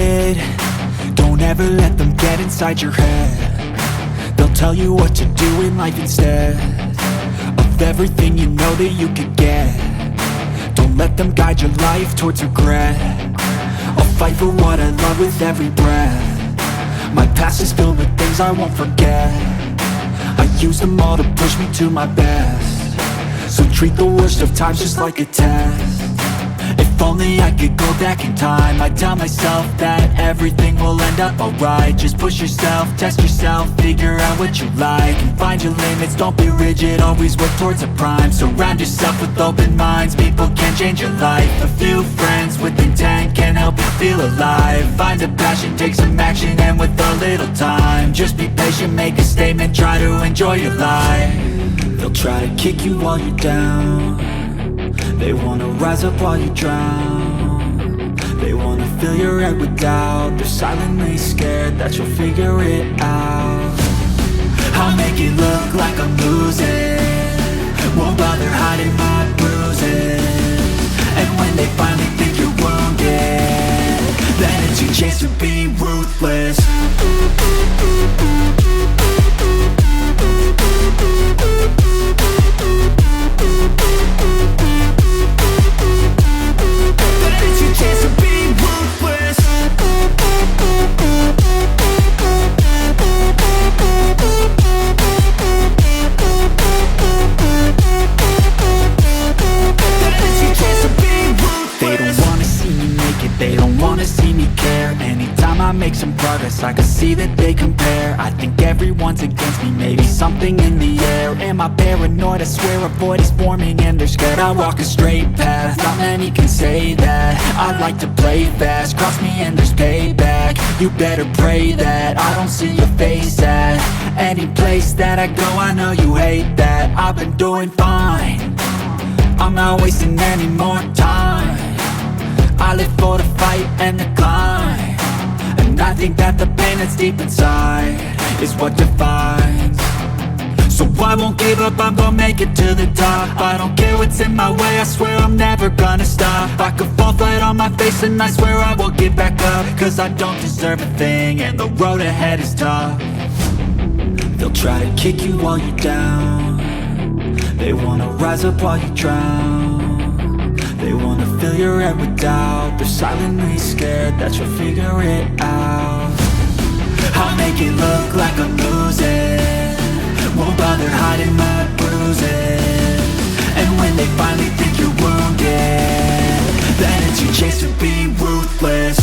kid, don't ever let them get inside your head. They'll tell you what to do in life instead of everything you know that you could get. Don't let them guide your life towards regret. I'll fight for what I love with every breath. My past is filled with things I won't forget. I use them all to push me to my best. So treat the worst of times just like a test. If only I could go back in time, I'd tell myself that everything will end up alright. Just push yourself, test yourself, figure out what you like, and find your limits, don't be rigid, always work towards a prime. Surround yourself with open minds, people can change your life. A few friends with intent can help you feel alive. Find a passion, take some action, and with a little time, just be patient, make a statement, try to enjoy your life. They'll try to kick you while you're down. They wanna rise up while you drown. They wanna fill your head with doubt. They're silently scared that you'll figure it out. I'll make it look like I'm losing, won't bother hiding my bruises. And when they finally think you're wounded, then it's your chance to be ruthless. Make some progress, I can see that they compare. I think everyone's against me, maybe something in the air. Am I paranoid? I swear a void is forming and they're scared. I walk a straight path, not many can say that. I like to play fast, cross me and there's payback. You better pray that I don't see your face at any place that I go. I know you hate that. I've been doing fine, I'm not wasting any more time. I live for the fight and the climb. And I think that the pain that's deep inside is what defines. So I won't give up, I'm gonna make it to the top. I don't care what's in my way, I swear I'm never gonna stop. I could fall flat on my face and I swear I will get back up. Cause I don't deserve a thing and the road ahead is tough. They'll try to kick you while you're down. They wanna rise up while you drown. They wanna fill your head with doubt. They're silently scared that you'll figure it out. I'll make it look like I'm losing, won't bother hiding my bruises. And when they finally think you're wounded, then it's your chance to be ruthless.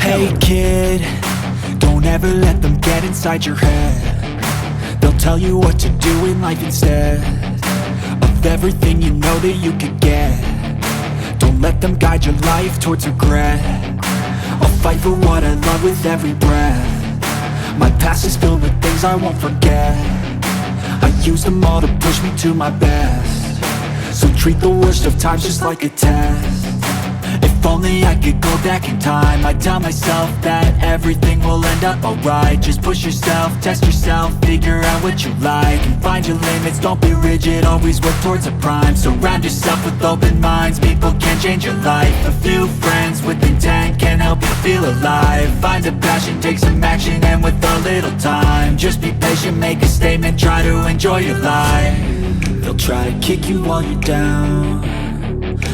Hey kid, don't ever let them get inside your head. They'll tell you what to do in life instead of everything you know that you could get. Don't let them guide your life towards regret. I'll fight for what I love with every breath. My past is filled with things I won't forget. I use them all to push me to my best. So treat the worst of times just like a test. If only I could go back in time, I'd tell myself that everything will end up alright. Just push yourself, test yourself, figure out what you like, and find your limits, don't be rigid, always work towards a prime. Surround yourself with open minds, people can change your life. A few friends with intent can help you feel alive. Find a passion, take some action, and with a little time, just be patient, make a statement, try to enjoy your life. They'll try to kick you while you're down.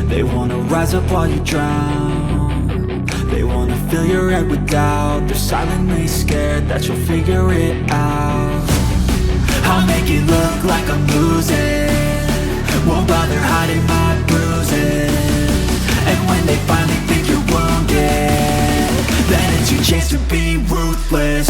They wanna rise up while you drown. They wanna fill your head with doubt. They're silently scared that you'll figure it out. I'll make it look like I'm losing, won't bother hiding my bruises. And when they finally think you're wounded, then it's your chance to be ruthless.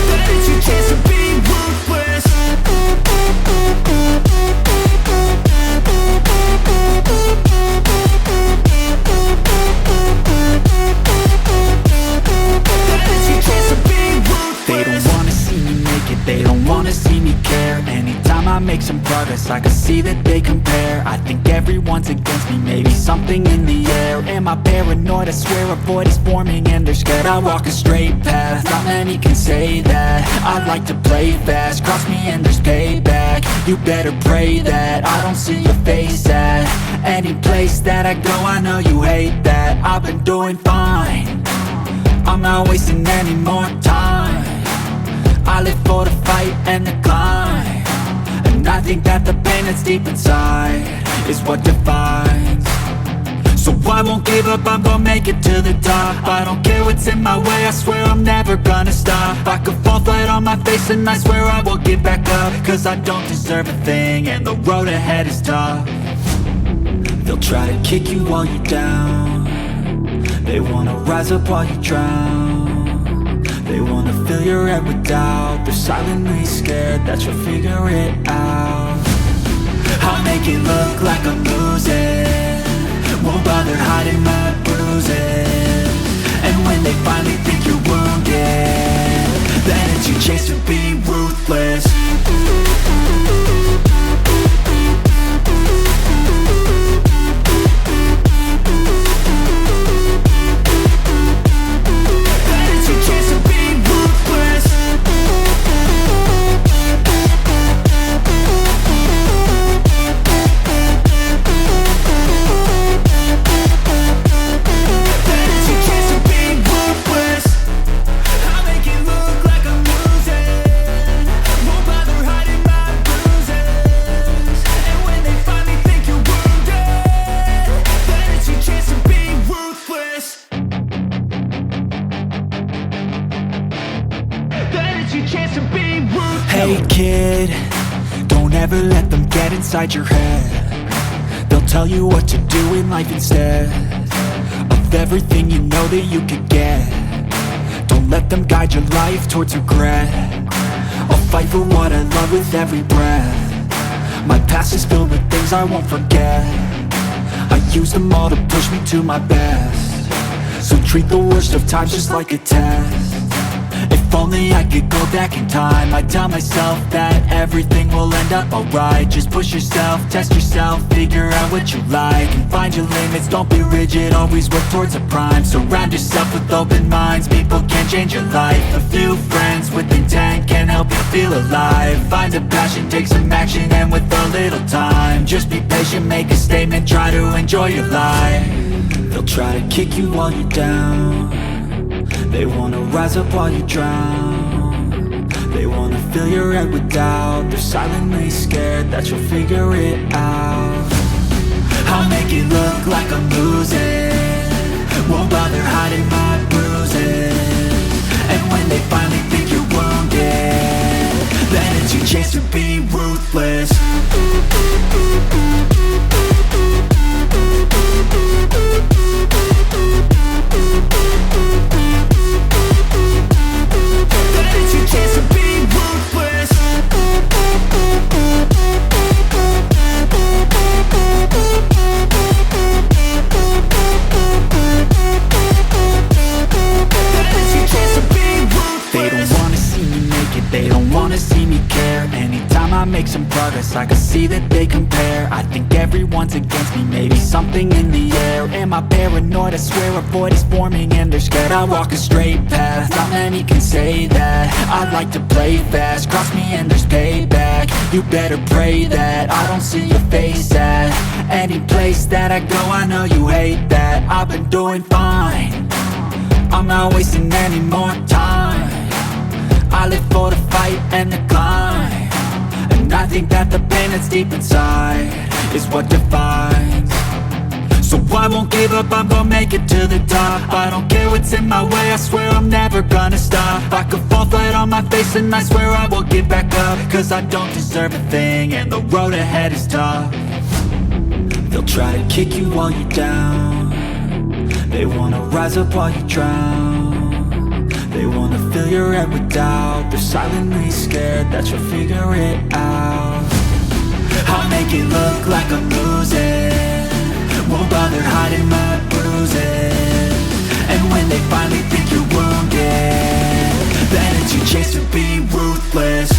Then it's your chance to be ruthless. They don't wanna see me make it, they don't wanna see me care. Anytime I make some progress, I can see that they compare. I think everyone's against me, maybe something in the air. Am I paranoid? I swear a void is forming and they're scared. I walk a straight path, not many can say that. I like to play fast, cross me and there's payback. You better pray that I don't see your face at any place that I go. I know you hate that. I've been doing fine, I'm not wasting any more time. I live for the fight and the climb, and I think that the pain that's deep inside is what defines. So I won't give up, I'm gonna make it to the top. I don't care what's in my way, I swear I'm never gonna stop. I could fall flat on my face and I swear I will get back up, cause I don't deserve a thing and the road ahead is tough. They'll try to kick you while you're down, they wanna rise up while you drown. They wanna fill your head with doubt, they're silently scared that you'll figure it out. I'll make it look like I'm losing, won't bother hiding my bruises. And when they finally think you're wounded, then it's your chance to be ruthless. Hey kid, don't ever let them get inside your head. They'll tell you what to do in life instead of everything you know that you could get. Don't let them guide your life towards regret. I'll fight for what I love with every breath. My past is filled with things I won't forget. I use them all to push me to my best. So treat the worst of times just like a test. If only I could go back in time, I'd tell myself that everything will end up alright. Just push yourself, test yourself, figure out what you like, and find your limits, don't be rigid, always work towards a prime. Surround yourself with open minds, people can change your life. A few friends with intent can help you feel alive. Find a passion, take some action, and with a little time, just be patient, make a statement, try to enjoy your life. They'll try to kick you while you're down, they wanna rise up while you drown. They wanna fill your head with doubt, they're silently scared that you'll figure it out. I'll make it look like I'm losing, won't bother hiding my bruises. And when they finally think you're wounded, then it's your chance to be ruthless. Make some progress, I can see that they compare. I think everyone's against me, maybe something in the air. Am I paranoid? I swear a void is forming and they're scared. I walk a straight path, not many can say that. I like to play fast, cross me and there's payback. You better pray that I don't see your face at any place that I go. I know you hate that. I've been doing fine, I'm not wasting any more time. I live for the fight and the climb, and I think that the pain that's deep inside is what defines. So So I won't give up, I'm gonna make it to the top. I don't care what's in my way, I swear I'm never gonna stop. I could fall flat on my face and I swear I will get back up. Cause I don't deserve a thing and the road ahead is tough. They'll try to kick you while you're down. They wanna rise up while you drown. They wanna fill your head with doubt. They're silently scared that you'll figure it out. I'll make it look like I'm losing, won't bother hiding my bruises. And when they finally think you're wounded, then it's your chance to be ruthless.